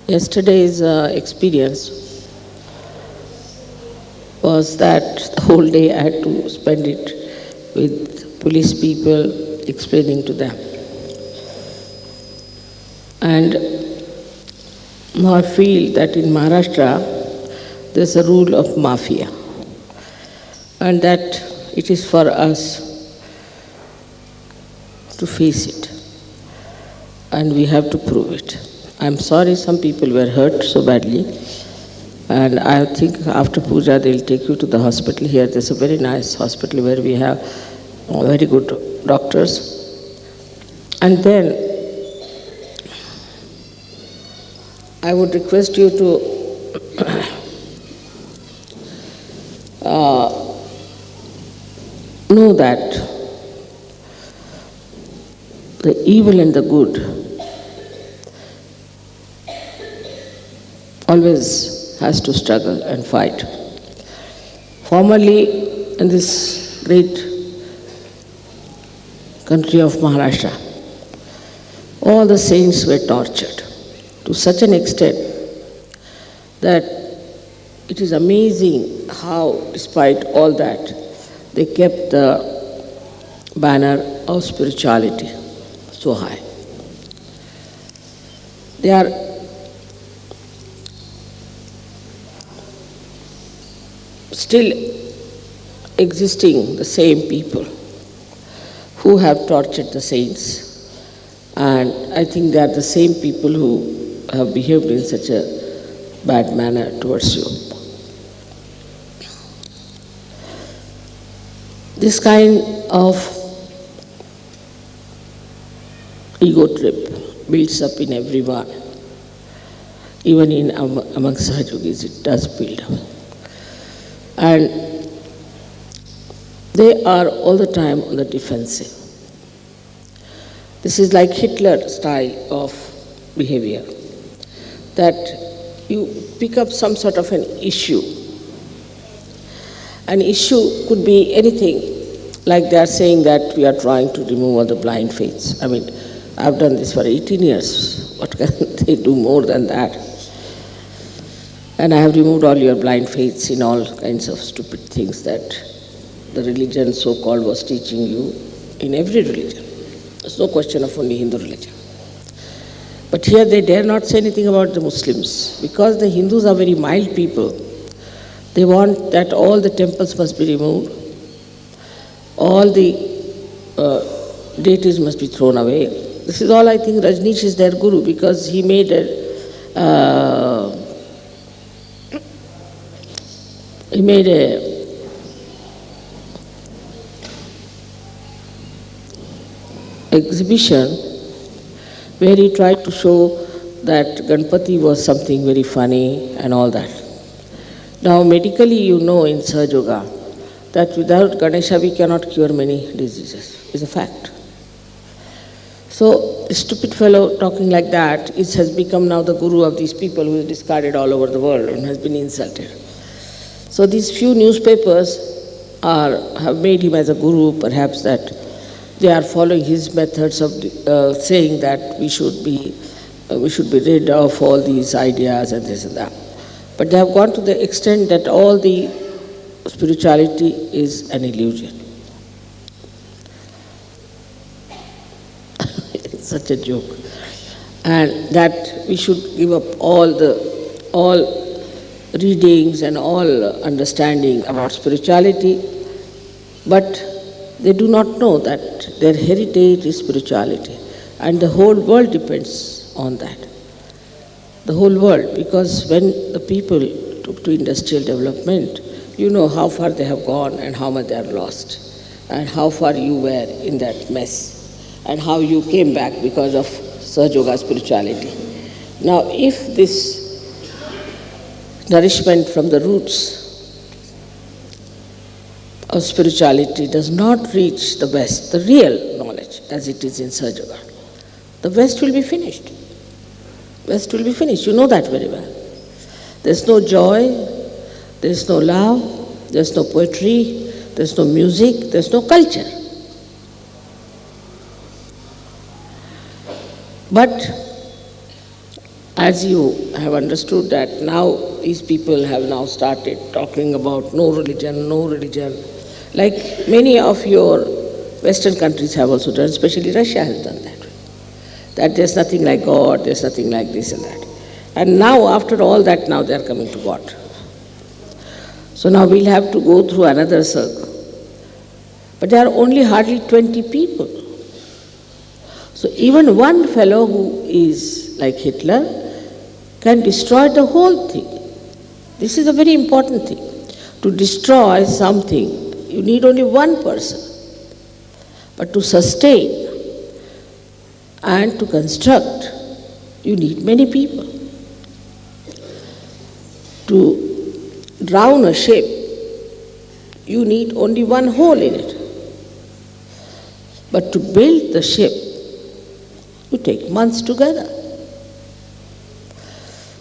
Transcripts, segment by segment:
Yesterday's experience was that the whole day I had to spend it with police people explaining to them. And now I feel that in Maharashtra there's a rule of mafia, and that it is for us to face it, and we have to prove it. I'm sorry some people were hurt so badly, and I think after puja they'll take you to the hospital here. There's a very nice hospital where we have very good doctors. And then I would request you to know that the evil and the good always has to struggle and fight. Formerly, in this great country of Maharashtra, all the saints were tortured to such an extent that it is amazing how, despite all that, they kept the banner of spirituality so high. They are still existing, the same people who have tortured the saints, and I think they are the same people who have behaved in such a bad manner towards you. This kind of ego trip builds up in everyone, even in among Sahajogis it does build up. And they are all the time on the defensive. This is like Hitler style of behavior, that you pick up some sort of an issue. An issue could be anything, like they are saying that we are trying to remove all the blind faiths. I mean, I've done this for 18 years. What can they do more than that? And I have removed all your blind faiths in all kinds of stupid things that the religion so-called was teaching you in every religion. There's no question of only Hindu religion. But here they dare not say anything about the Muslims, because the Hindus are very mild people. They want that all the temples must be removed, all the deities must be thrown away. This is all I think Rajneesh is their guru, because he made a exhibition where he tried to show that Ganpati was something very funny and all that. Now medically you know in Sahaja Yoga that without Ganesha we cannot cure many diseases. It's a fact. So a stupid fellow talking like that has become now the guru of these people who is discarded all over the world and has been insulted. So these few newspapers have made him as a guru, perhaps that they are following his methods of saying that we should be rid of all these ideas and this and that. But they have gone to the extent that all the spirituality is an illusion. It's such a joke. And that we should give up all readings and all understanding about spirituality, but they do not know that their heritage is spirituality, and the whole world depends on that. The whole world, because when the people took to industrial development, you know how far they have gone and how much they have lost, and how far you were in that mess, and how you came back because of Sahaja Yoga spirituality. Now, if this nourishment from the roots of spirituality does not reach the West, the real knowledge as it is in Sahaja Yoga, the West will be finished. West will be finished. You know that very well. There's no joy, there's no love, there's no poetry, there's no music, there's no culture. But as you have understood that now these people have now started talking about no religion, like many of your Western countries have also done, especially Russia has done that. That there's nothing like God, there's nothing like this and that. And now, after all that, now they are coming to God. So now we'll have to go through another circle. But there are only hardly 20 people. So even one fellow who is like Hitler can destroy the whole thing. This is a very important thing. To destroy something, you need only one person. But to sustain and to construct, you need many people. To drown a ship, you need only one hole in it. But to build the ship, you take months together.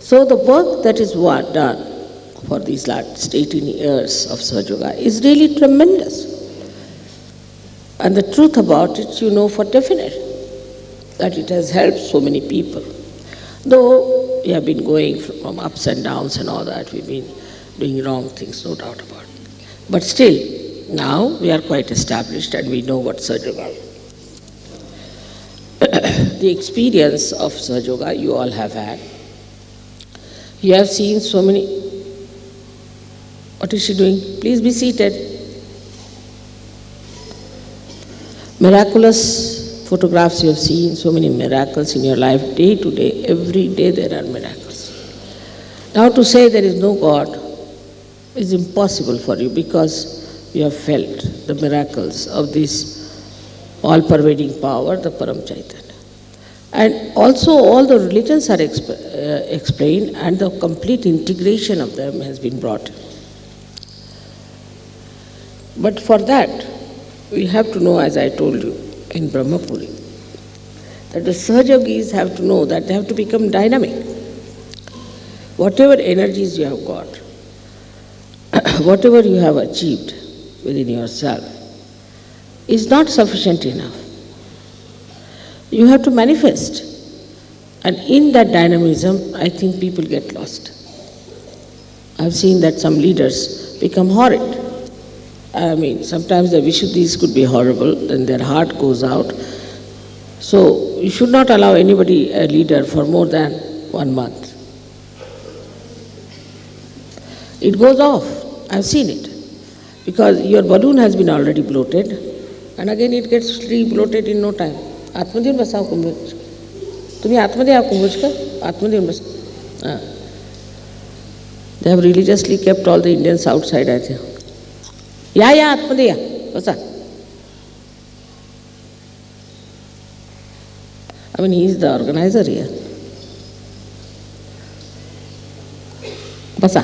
So the work that is done for these last 18 years of Sahaja Yoga is really tremendous. And the truth about it, you know for definite, that it has helped so many people. Though we have been going from ups and downs and all that, we've been doing wrong things, no doubt about it. But still, now we are quite established and we know what Sahaja Yoga is. The experience of Sahaja Yoga you all have had. You have seen so many. What is she doing? Please be seated. Miraculous photographs you have seen, so many miracles in your life, day to day, every day there are miracles. Now to say there is no God is impossible for you because you have felt the miracles of this all-pervading power, the Param Chaitanya. And also all the religions are explained and the complete integration of them has been brought. But for that, we have to know, as I told you in Brahmapuri, that the Sahaja Yogis have to know that they have to become dynamic. Whatever energies you have got, whatever you have achieved within yourself, is not sufficient enough. You have to manifest. And in that dynamism, I think people get lost. I've seen that some leaders become horrid. I mean, sometimes the Vishuddhis could be horrible, then their heart goes out. So you should not allow anybody, a leader, for more than 1 month. It goes off. I've seen it. Because your balloon has been already bloated, and again it gets re-bloated in no time. Atmadhyam basao kumbhaj. Tumi Atmadhyam kumbhaj ka? Atmadhyam basao. They have religiously kept all the Indians outside, I think. Yeah, Atmadhyam. Basa. I mean, he is the organizer here. Basa.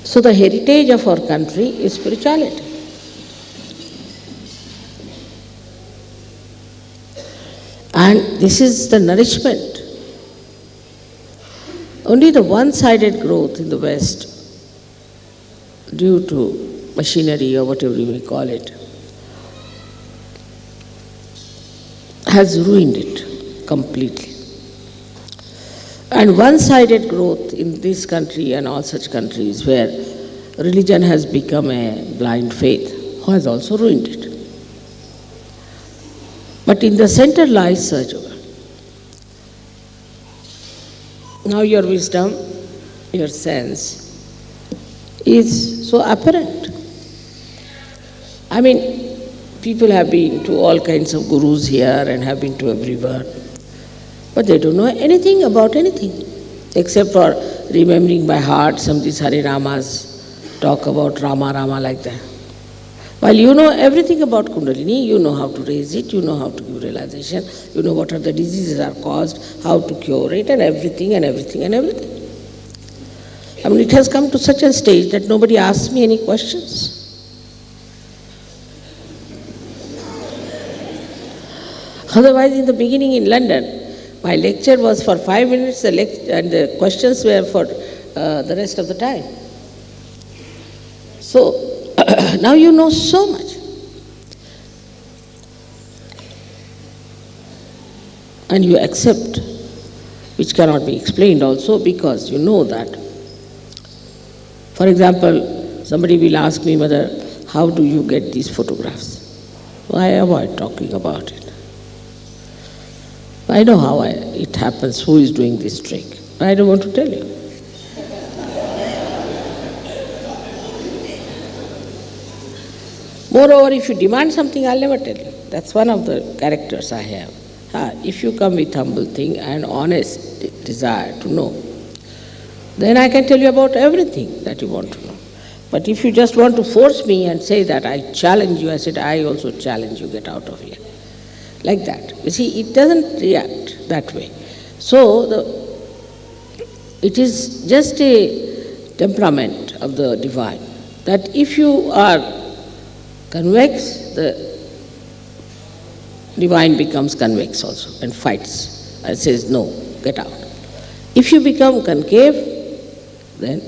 So the heritage of our country is spirituality. And this is the nourishment. Only the one-sided growth in the West, due to machinery or whatever you may call it, has ruined it completely. And one-sided growth in this country and all such countries where religion has become a blind faith has also ruined it. But in the center lies Sahaja Yoga. Now your wisdom, your sense is so apparent. I mean, people have been to all kinds of gurus here and have been to everywhere. But they don't know anything about anything, except for remembering by heart some of these Harinamas, talk about Rama like that. While you know everything about Kundalini, you know how to raise it, you know how to give realization, you know what are the diseases are caused, how to cure it, and everything and everything and everything. I mean, it has come to such a stage that nobody asks me any questions. Otherwise, in the beginning in London, my lecture was for 5 minutes and the questions were for the rest of the time. So, now you know so much. and you accept, which cannot be explained also, because you know that. For example, somebody will ask me, Mother, how do you get these photographs? I avoid talking about it. I know how it happens, who is doing this trick. I don't want to tell you. Moreover, if you demand something, I'll never tell you. That's one of the characters I have. If you come with humble thing and honest desire to know, then I can tell you about everything that you want to know. But if you just want to force me and say that I challenge you, I said, I also challenge you, get out of here. Like that. You see, it doesn't react that way. So, it is just a temperament of the divine, that if you are convex, the divine becomes convex also and fights and says, no, get out. If you become concave, then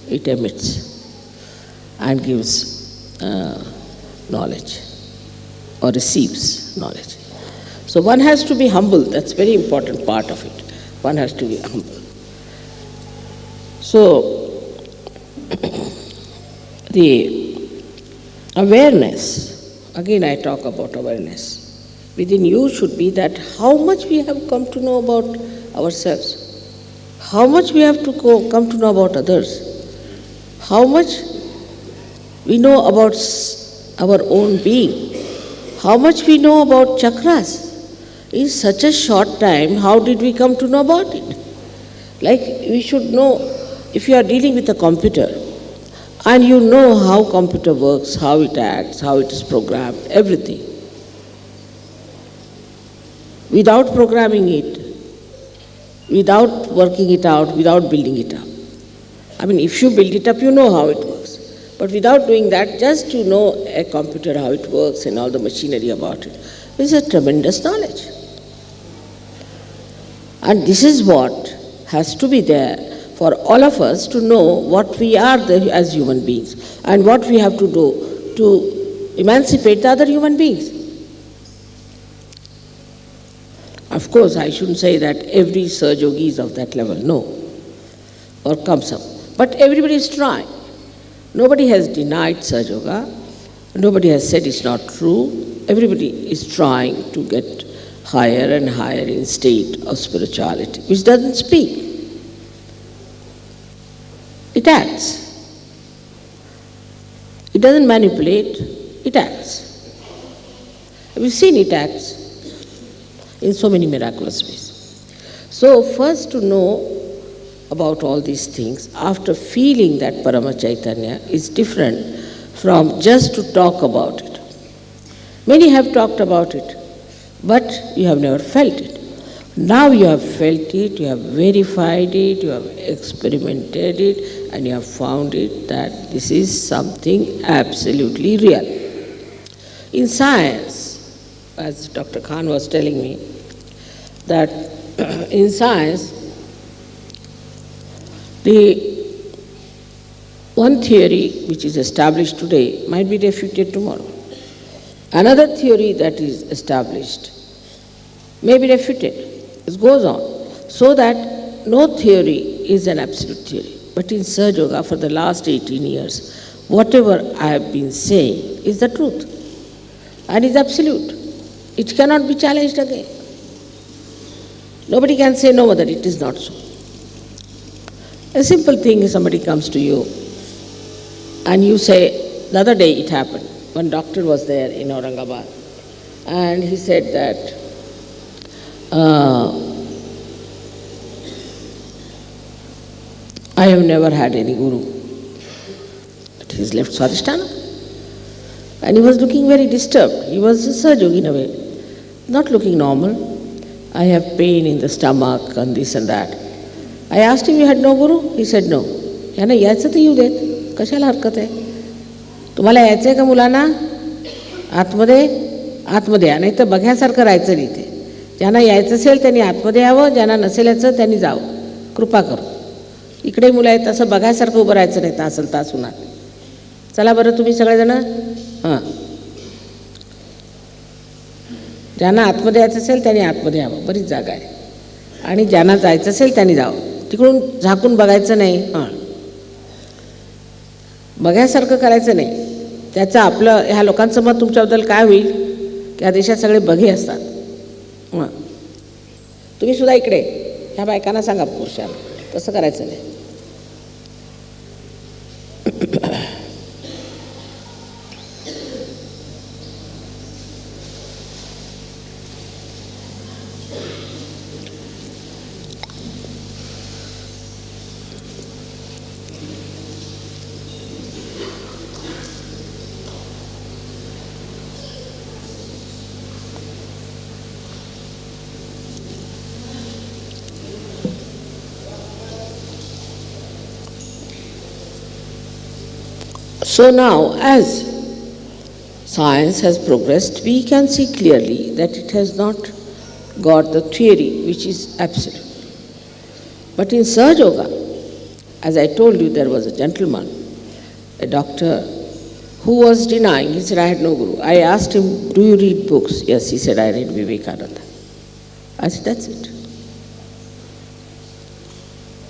it emits and gives knowledge or receives knowledge. So one has to be humble. That's a very important part of it. One has to be humble. So the awareness, again I talk about awareness, within you should be that how much we have come to know about ourselves, how much we have to come to know about others, how much we know about our own being, how much we know about chakras. In such a short time, how did we come to know about it? Like we should know, if you are dealing with a computer and you know how computer works, how it acts, how it is programmed, everything. Without programming it, without working it out, without building it up. I mean, if you build it up, you know how it works. But without doing that, just to know a computer, how it works and all the machinery about it, is a tremendous knowledge. And this is what has to be there for all of us to know what we are as human beings and what we have to do to emancipate the other human beings. Of course, I shouldn't say that every Sahaj Yogi is of that level, no, or comes up. But everybody is trying. Nobody has denied Sahaj Yoga. Nobody has said it's not true. Everybody is trying to get higher and higher in state of spirituality, which doesn't speak. It acts. It doesn't manipulate, it acts. We've seen it acts in so many miraculous ways. So first to know about all these things, after feeling that Parama Chaitanya, is different from just to talk about it. Many have talked about it, but you have never felt it. Now you have felt it, you have verified it, you have experimented it, and you have found it that this is something absolutely real. In science, as Dr. Khan was telling me, that in science, the one theory which is established today might be refuted tomorrow. Another theory that is established may be refuted. It goes on. So that no theory is an absolute theory. But in Sahaj Yoga, for the last 18 years, whatever I have been saying is the truth and is absolute. It cannot be challenged again. Nobody can say, no, Mother, it is not so. A simple thing is somebody comes to you and you say, the other day it happened, one doctor was there in Aurangabad and he said that I have never had any guru. But he's left Swadhisthana. And he was looking very disturbed. He was a Sahaj Yogi in a way, not looking normal. I have pain in the stomach and this and that. I asked him, you had no guru? He said, no. याना यायचं तर येऊ देत, कशाला हरकत आहे? तुम्हाला यायचं आहे का मुलांना? आतमध्ये या, नाही तर बघ्यासारखं राहायचं नाही ते. ज्यांना यायचं असेल त्यांनी आतमध्ये यावं, ज्यांना नसेल यायचं त्यांनी जावं. कृपा करू. इकडे मुलं आहेत तसं बघायसारखं उभं राहायचं नाही तास उन्हात. चला बरं तुम्ही सगळेजण. हां. ज्यांना आतमध्ये यायचं असेल त्यांनी आतमध्ये यावं, बरीच जागा आहे. आणि ज्यांना जायचं असेल त्यांनी जावं. तिकडून झाकून बघायचं नाही, बघायसारखं करायचं नाही. त्याचं आपलं ह्या लोकांचं मत तुमच्याबद्दल काय होईल की या देशात सगळे बघे असतात. तुम्ही सुद्धा इकडे ह्या बायकांना सांगा, पुरुषांना तसं करायचं नाही. So now, as science has progressed, we can see clearly that it has not got the theory which is absolute. But in Sahaja Yoga, as I told you, there was a gentleman, a doctor, who was denying. He said, I had no guru. I asked him, do you read books? Yes, he said, I read Vivekananda. I said, that's it.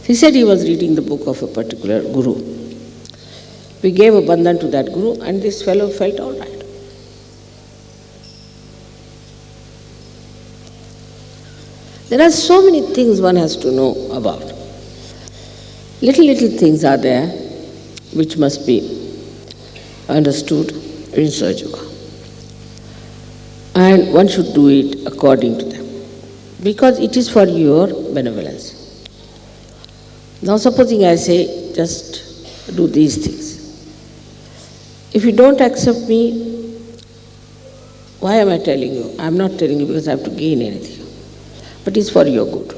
He said he was reading the book of a particular guru. We gave a bandhan to that guru, and this fellow felt all right. There are so many things one has to know about. Little things are there which must be understood in Sahaja Yoga. And one should do it according to them, because it is for your benevolence. Now supposing I say, just do these things. If you don't accept me, why am I telling you? I'm not telling you because I have to gain anything, but it's for your good.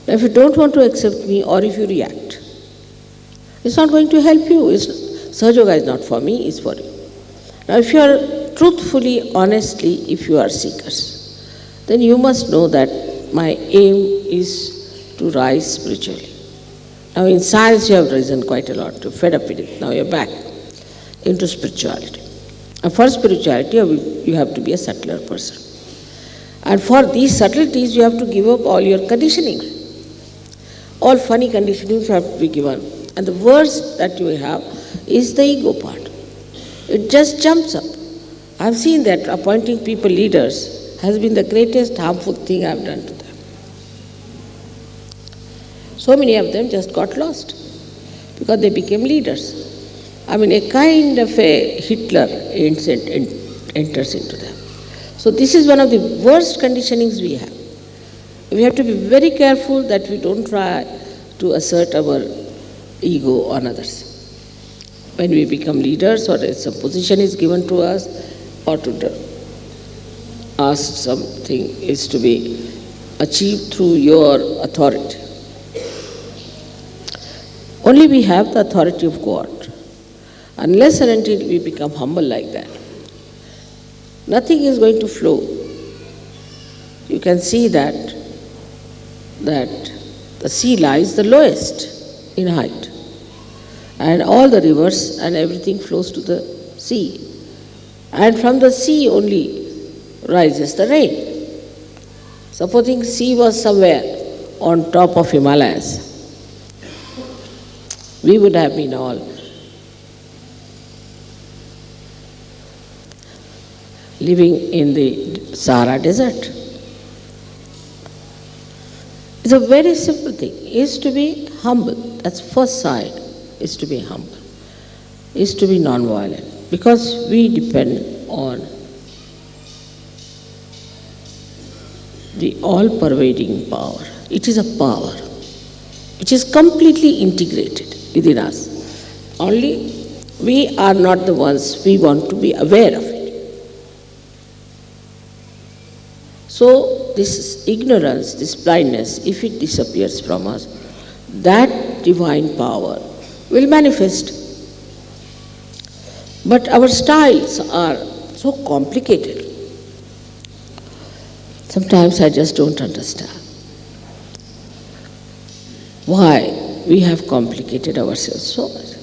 Now if you don't want to accept me, or if you react, it's not going to help you. Sahaja Yoga is not for me, it's for you. Now if you are truthfully, honestly, if you are seekers, then you must know that my aim is to rise spiritually. Now in science you have risen quite a lot, you're fed up with it, now you're back into spirituality. And for spirituality, you have to be a subtler person. And for these subtleties, you have to give up all your conditioning. All funny conditionings have to be given. And the worst that you have is the ego part. It just jumps up. I've seen that appointing people leaders has been the greatest harmful thing I've done to them. So many of them just got lost because they became leaders. I mean, a kind of a Hitler enters into them. So this is one of the worst conditionings we have. We have to be very careful that we don't try to assert our ego on others. When we become leaders, or some position is given to us, or to ask something is to be achieved through your authority. Only we have the authority of God. Unless and until we become humble like that, nothing is going to flow. You can see that the sea lies the lowest in height, and all the rivers and everything flows to the sea. And from the sea only rises the rain. Supposing sea was somewhere on top of Himalayas, we would have been all living in the Sahara desert. It's a very simple thing, is to be humble. That's first side, is to be humble, is to be non-violent, because we depend on the all-pervading power. It is a power which is completely integrated within us. Only we are not the ones, we want to be aware of it. So this ignorance, this blindness, if it disappears from us, that divine power will manifest. But our styles are so complicated. Sometimes I just don't understand why we have complicated ourselves so much.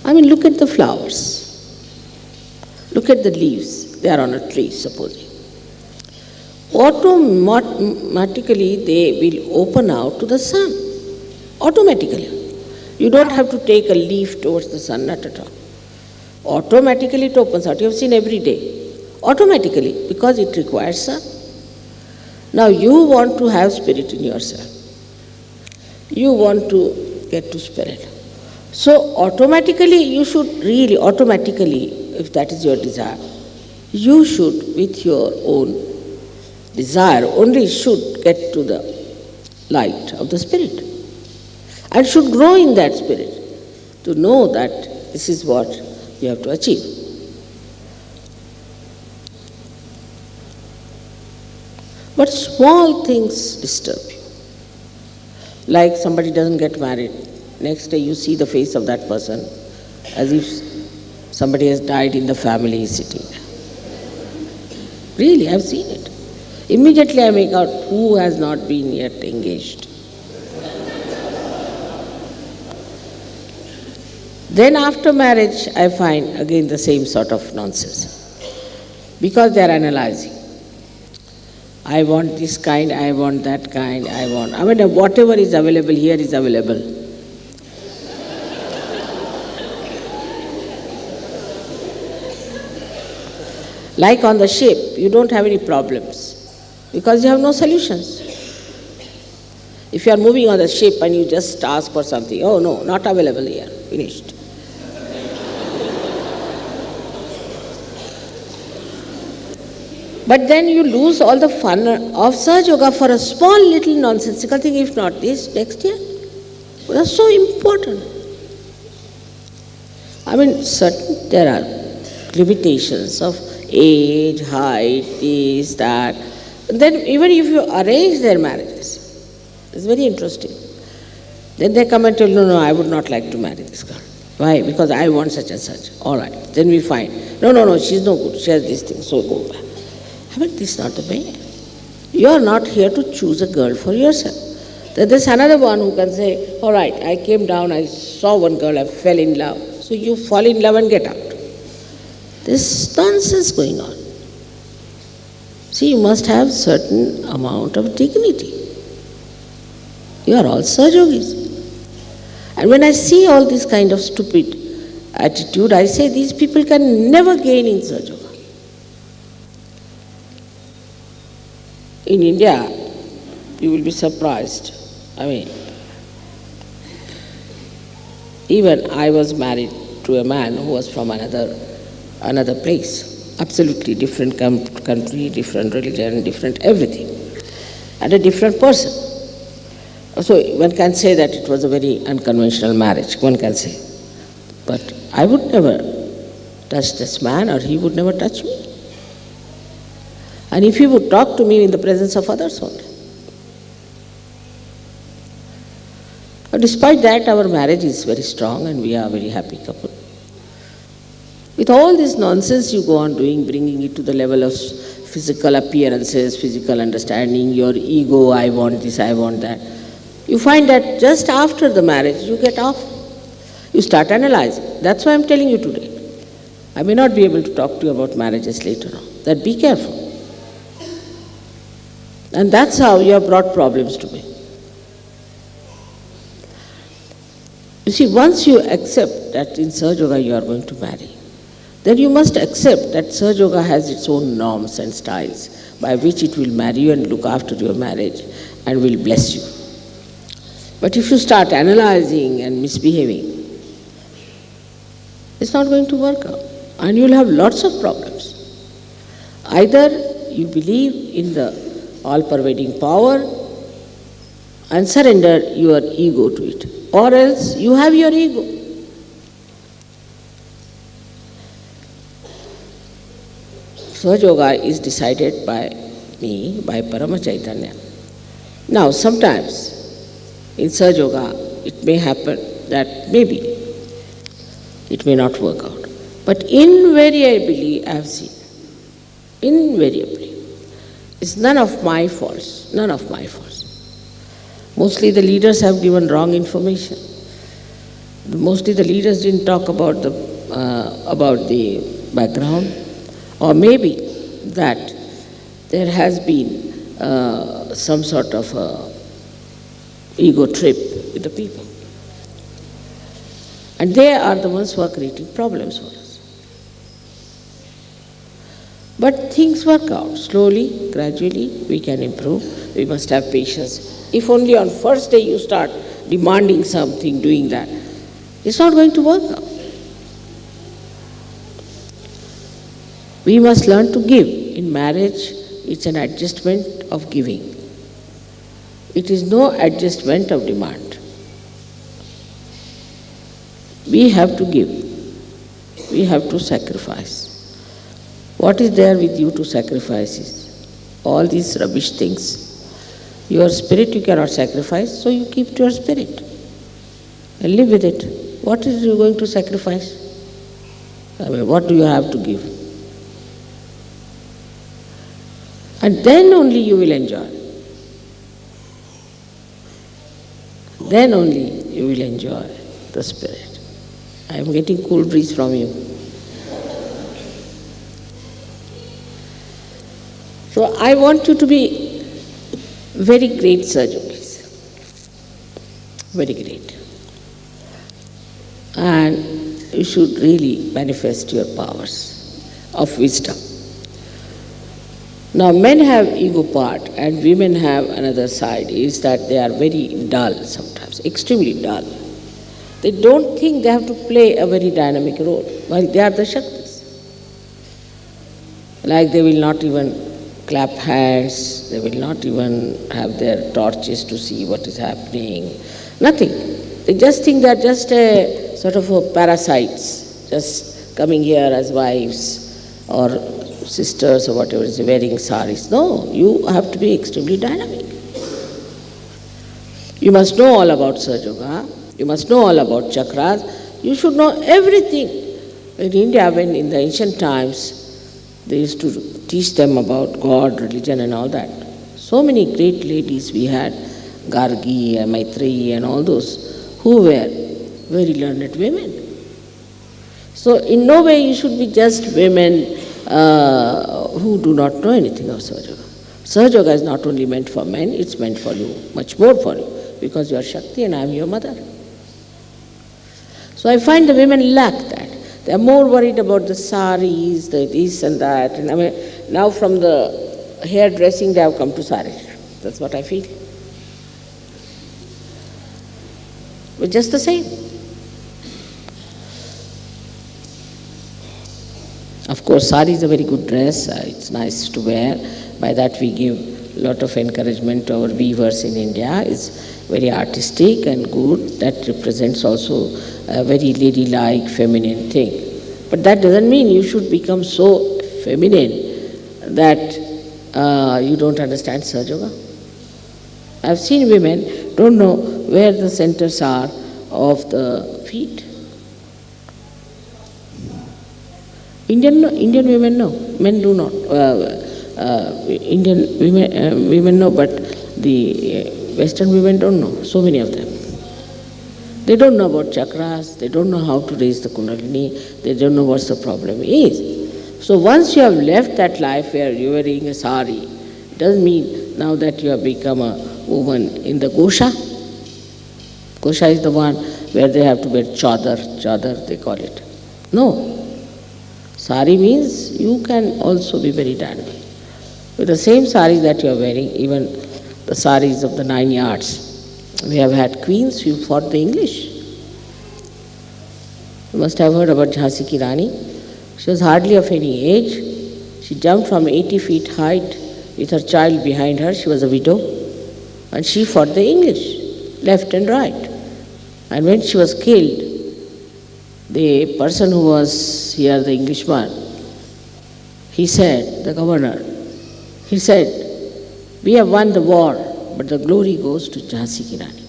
I mean, look at the flowers, look at the leaves. They are on a tree, supposing. Automatically they will open out to the sun. Automatically. You don't have to take a leaf towards the sun, not at all. Automatically it opens out. You have seen every day. Automatically, because it requires sun. Now you want to have spirit in yourself. You want to get to spirit. So automatically you should really, automatically, if that is your desire, you should with your own desire only should get to the light of the spirit. And should grow in that spirit to know that this is what you have to achieve. But small things disturb you. Like somebody doesn't get married. Next day you see the face of that person as if somebody has died in the family sitting there. Really, I've seen it. Immediately I make out who has not been yet engaged. Then after marriage, I find again the same sort of nonsense. Because they are analyzing. I want this kind, I want that kind, whatever is available here is available. Like on the ship, you don't have any problems because you have no solutions. If you are moving on the ship and you just ask for something, oh no, not available here, finished. But then you lose all the fun of Sahaja Yoga for a small little nonsensical thing, if not this, next year. That's so important. There are limitations of age, height, this, that. And then even if you arrange their marriages, it's very interesting. Then they come and tell, no, I would not like to marry this girl. Why? Because I want such and such. All right. Then we find, no, she's no good. She has this thing, so go back. This is not the way. You are not here to choose a girl for yourself. Then there's another one who can say, all right, I came down, I saw one girl, I fell in love. So you fall in love and get out. There's nonsense going on. See, you must have certain amount of dignity. You are all Sahaja Yogis. And when I see all this kind of stupid attitude, I say these people can never gain in Sahaja Yoga. In India, you will be surprised. Even I was married to a man who was from another place. Absolutely different country, different religion, different everything. And a different person. So one can say that it was a very unconventional marriage, one can say. But I would never touch this man or he would never touch me. And if he would talk to me in the presence of others only. But despite that, our marriage is very strong and we are a very happy couple. With all this nonsense you go on doing, bringing it to the level of physical appearances, physical understanding, your ego, I want this, I want that. You find that just after the marriage, you get off. You start analyzing. That's why I'm telling you today. I may not be able to talk to you about marriages later on. That be careful. And that's how you have brought problems to me. You see, once you accept that in Sahaja Yoga you are going to marry, then you must accept that Sahaja Yoga has its own norms and styles by which it will marry you and look after your marriage and will bless you. But if you start analyzing and misbehaving, it's not going to work out and you will have lots of problems. Either you believe in the all-pervading power and surrender your ego to it, or else you have your ego. Sahaja Yoga is decided by me, by Parama Chaitanya. Now, sometimes in Sahaja Yoga, it may happen that maybe it may not work out. But invariably, I have seen, invariably, it's none of my faults, none of my faults. Mostly the leaders have given wrong information. Mostly the leaders didn't talk about the background, Or maybe that there has been some sort of ego trip with the people. And they are the ones who are creating problems for us. But things work out. Slowly, gradually, we can improve. We must have patience. If only on first day you start demanding something, doing that, it's not going to work out. We must learn to give. In marriage, it's an adjustment of giving. It is no adjustment of demand. We have to give. We have to sacrifice. What is there with you to sacrifice is all these rubbish things. Your spirit you cannot sacrifice, so you keep to your spirit and live with it. What is you going to sacrifice? I mean, what do you have to give? And then only you will enjoy. Then only you will enjoy the spirit. I am getting cool breeze from you. So I want you to be very great Sahajogis. Very great. And you should really manifest your powers of wisdom. Now men have ego part and women have another side, is that they are very dull sometimes, extremely dull. They don't think they have to play a very dynamic role, while they are the Shaktis. Like they will not even clap hands, they will not even have their torches to see what is happening, nothing. They just think they are just a sort of a parasites, just coming here as wives or sisters or whatever, is wearing saris. No, you have to be extremely dynamic. You must know all about Sahaja, you must know all about chakras, you should know everything. In India, when in the ancient times, they used to teach them about God, religion and all that. So many great ladies we had, Gargi and Maitreyi and all those, who were very learned women. So in no way you should be just women who do not know anything of Sahaja. Sahaja is not only meant for men, it's meant for you, much more for you, because you are Shakti and I am your mother. So I find the women lack that. They are more worried about the saris, the this and that. And I mean, now from the hairdressing they have come to saris. That's what I feel. But just the same. Of course, sari is a very good dress. It's nice to wear. By that we give a lot of encouragement to our weavers in India. It's very artistic and good. That represents also a very ladylike, feminine thing. But that doesn't mean you should become so feminine that you don't understand Sahaja Yoga. I've seen women don't know where the centers are of the feet. Indian women know, men do not. Indian women know, but the Western women don't know, so many of them. They don't know about chakras, they don't know how to raise the kundalini, they don't know what the problem is. So once you have left that life where you are wearing a sari, it doesn't mean now that you have become a woman in the Gosha. Gosha is the one where they have to wear chadar they call it. No. Sari means you can also be very dynamic. With the same saris that you are wearing, even the saris of the 9 yards, we have had queens who fought the English. You must have heard about Jhansi Ki Rani. She was hardly of any age. She jumped from 80 feet height with her child behind her. She was a widow. And she fought the English, left and right. And when she was killed, the person who was here, the Englishman, he said, the governor, he said, we have won the war, but the glory goes to Jhansi Ki Rani.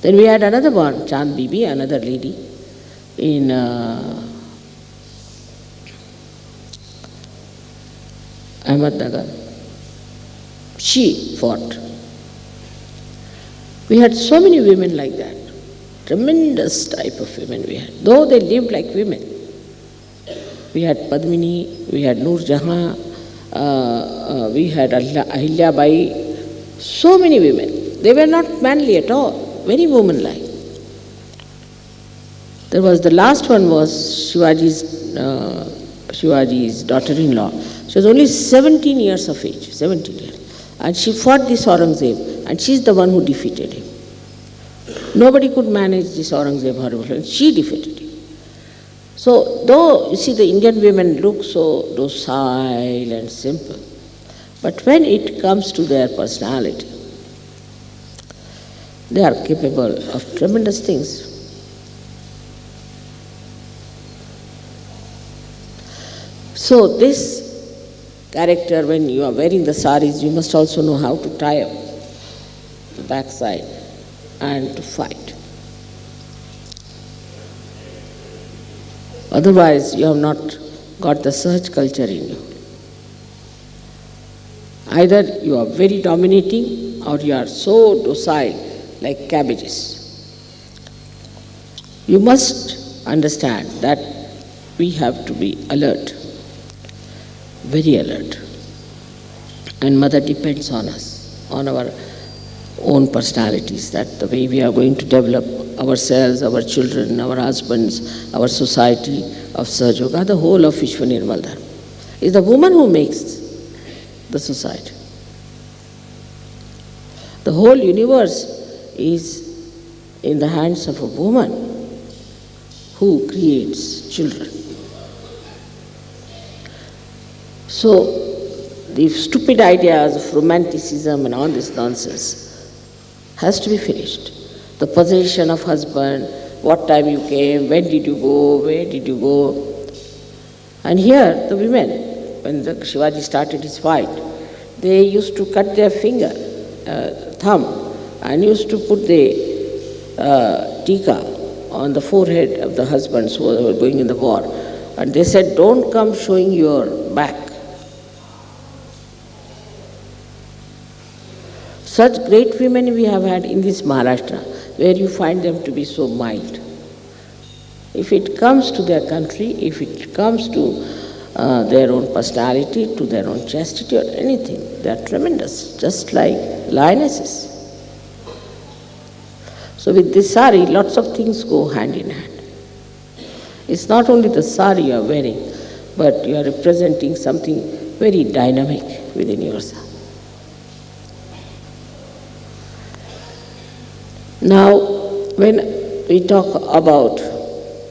Then we had another one, Chand Bibi, another lady in Ahmednagar. She fought. We had so many women like that. Tremendous type of women we had, though they lived like women. We had Padmini, we had Noor Jahan, we had Ahilya Bai, so many women. They were not manly at all, very womanlike. There was the last one was Shivaji's daughter-in-law. She was only 17 years of age, 17 years. And she fought this Aurangzeb, and she's the one who defeated him. Nobody could manage this Aurangzeb horrible, and she defeated him. So, though, you see, the Indian women look so docile and simple, but when it comes to their personality, they are capable of tremendous things. So this character, when you are wearing the saris, you must also know how to tie up the backside and to fight. Otherwise, you have not got the Sahaj culture in you. Either you are very dominating or you are so docile like cabbages. You must understand that we have to be alert, very alert. And Mother depends on us, on our own personalities, that the way we are going to develop ourselves, our children, our husbands, our society of Sahaj Yoga, the whole of Vishwa Nirmal Dharma. It's the woman who makes the society. The whole universe is in the hands of a woman who creates children. So, the stupid ideas of romanticism and all this nonsense has to be finished. The possession of husband, what time you came, when did you go, where did you go. And here, the women, when the Shivaji started his fight, they used to cut their finger, thumb, and used to put the tika on the forehead of the husbands who were going in the war. And they said, don't come showing your back. Such great women we have had in this Maharashtra, where you find them to be so mild. If it comes to their country, if it comes to their own personality, to their own chastity or anything, they are tremendous, just like lionesses. So with this sari, lots of things go hand in hand. It's not only the sari you are wearing, but you are representing something very dynamic within yourself. Now, when we talk about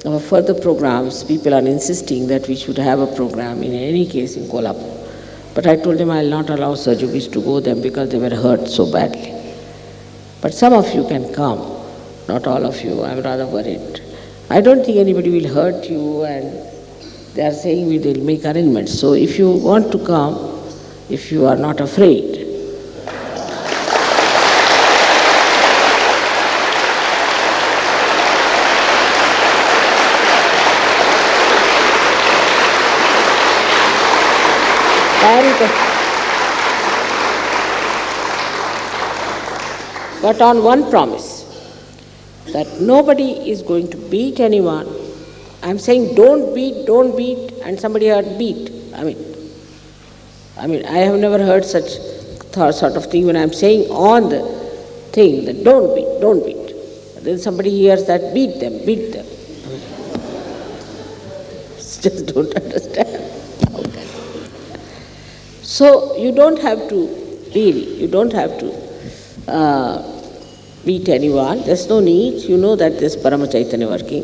our further programs, people are insisting that we should have a program in any case in Kolhapur. But I told them I will not allow Sahaj Yogis to go there because they were hurt so badly. But some of you can come, not all of you, I am rather worried. I don't think anybody will hurt you, and they are saying we will make arrangements. So if you want to come, if you are not afraid, but on one promise, that nobody is going to beat anyone. I'm saying don't beat, and somebody heard beat. I mean, I have never heard such sort of thing when I'm saying on the thing that don't beat. Then somebody hears that beat them. Just don't understand. So you don't have to beat anyone. There's no need. You know that there's Parama Chaitanya working.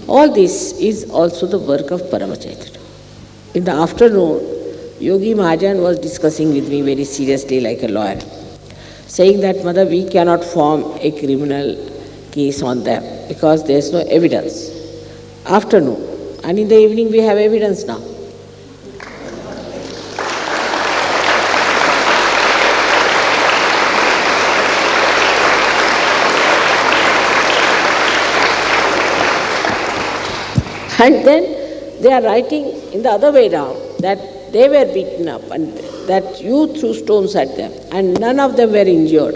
All this is also the work of Parama Chaitanya. In the afternoon, Yogi Mahajan was discussing with me very seriously like a lawyer, saying that, Mother, we cannot form a criminal case on them because there's no evidence. Afternoon. And in the evening we have evidence now. And then they are writing in the other way round that they were beaten up and that you threw stones at them and none of them were injured.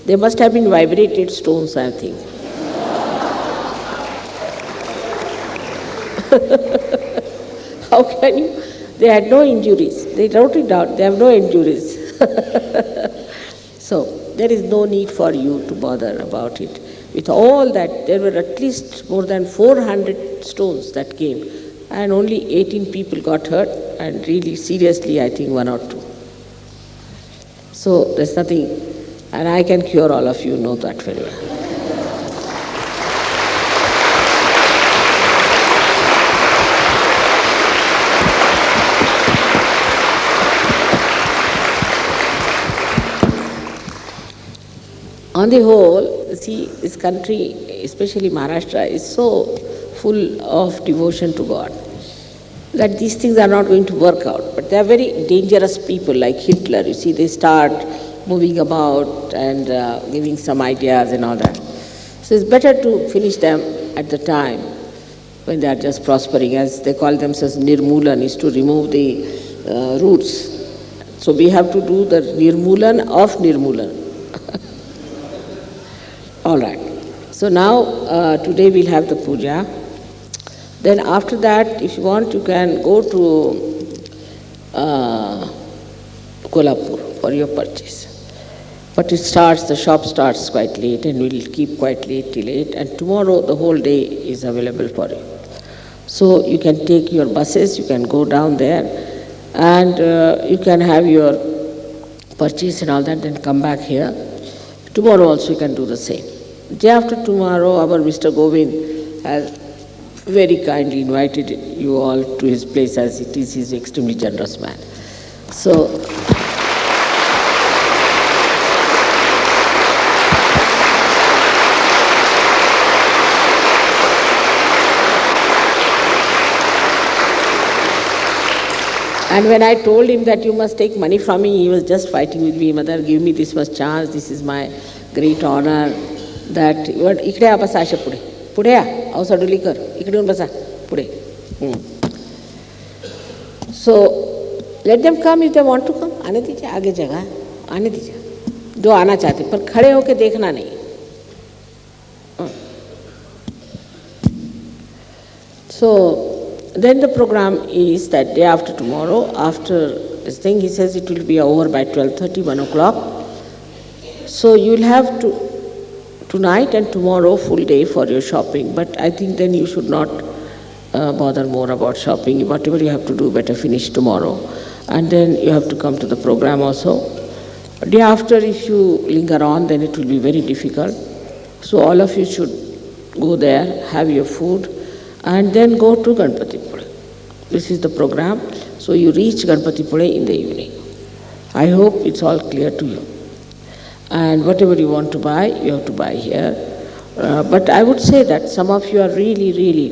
They must have been vibrated stones, I think. How can you? They had no injuries. They wrote it down. They have no injuries. So there is no need for you to bother about it. With all that, there were at least more than 400 stones that came, and only 18 people got hurt, and really seriously, I think 1 or 2. So there's nothing, and I can cure all of you, know that very well. On the whole, see, this country, especially Maharashtra, is so full of devotion to God that these things are not going to work out. But they are very dangerous people like Hitler. You see, they start moving about and giving some ideas and all that. So it's better to finish them at the time when they are just prospering, as they call themselves Nirmulan, is to remove the roots. So we have to do the Nirmulan of Nirmulan. All right. So now, today we'll have the puja. Then after that, if you want, you can go to Kolhapur for your purchase. But the shop starts quite late, and we'll keep quite late till 8. And tomorrow the whole day is available for you. So you can take your buses, you can go down there, and you can have your purchase and all that, then come back here. Tomorrow also you can do the same. Day after tomorrow, our Mr. Govind has very kindly invited you all to his place, as it is. He's an extremely generous man. So, and when I told him that you must take money from me, he was just fighting with me. Mother, give me this much chance. This is my great honor. That इकडे आ बसा अशा पुढे पुढे आ अवसाडुली कर इकडे बसा पुढे. So let them come if they want to come. आने दीजिए, आगे जगह आने दीजिए जो आना चाहते, पर खड़े होके देखना नहीं. So then the program is that day after tomorrow, after this thing, he says it will be over by 12:30, 1 o'clock. So you'll have to tonight and tomorrow full day for your shopping, but I think then you should not bother more about shopping. Whatever you have to do, better finish tomorrow. And then you have to come to the program also. Day after, if you linger on, then it will be very difficult. So all of you should go there, have your food, and then go to Ganpatipule. This is the program. So you reach Ganpatipule in the evening. I hope it's all clear to you. And whatever you want to buy, you have to buy here. But I would say that some of you are really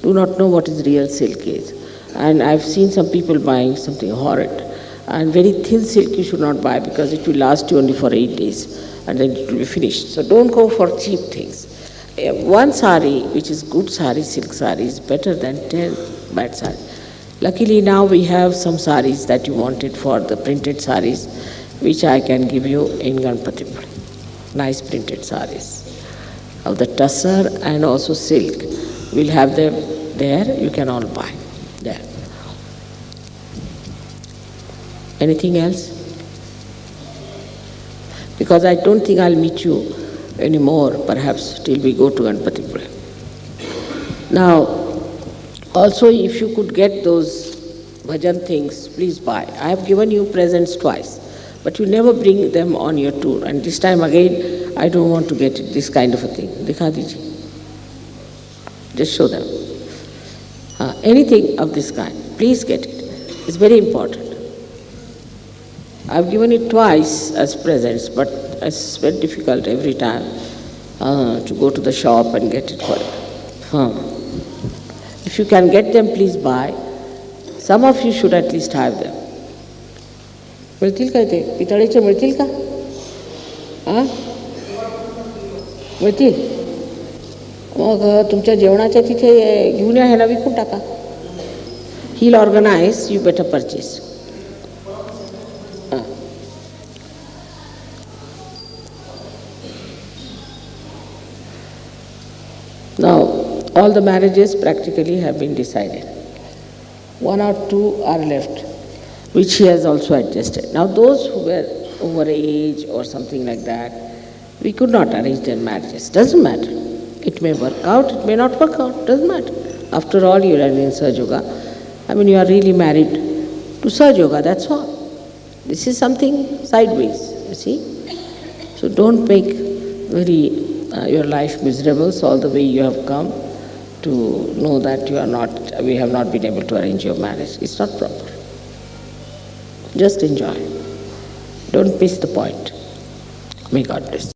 do not know what is real silk is. And I've seen some people buying something horrid. And very thin silk you should not buy, because it will last you only for 8 days and then it will be finished. So don't go for cheap things. One sari, which is good sari, silk sari, is better than 10 bad sari. Luckily now we have some saris that you wanted for the printed saris, which I can give you in Ganpatipule. Nice printed saris of the tussar and also silk. We'll have them there. You can all buy there. Anything else? Because I don't think I'll meet you anymore, perhaps till we go to Ganpatipule. Now, also if you could get those bhajan things, please buy. I have given you presents twice, but you never bring them on your tour. And this time again, I don't want to get this kind of a thing. Dikha dijiye. Just show them. Anything of this kind, please get it. It's very important. I've given it twice as presents, but it's very difficult every time to go to the shop and get it for you. If you can get them, please buy. Some of you should at least have them. मिळतील का ते पितळेचे मिळतील का? मिळतील? मग तुमच्या जेवणाच्या तिथे घेऊन या, ह्याला विकून टाका. He'll organize, you better purchase. Now, all the marriages practically have been decided. one or two are left, which he has also adjusted. Now those who were over age or something like that, we could not arrange their marriages. Doesn't matter. It may work out, it may not work out, doesn't matter. After all, you are in Sahaja Yoga. I mean, you are really married to Sahaja Yoga, that's all. This is something sideways, you see. So don't make your life miserable all the way you have come to know that we have not been able to arrange your marriage. It's not proper. Just enjoy. Don't miss the point. May God bless.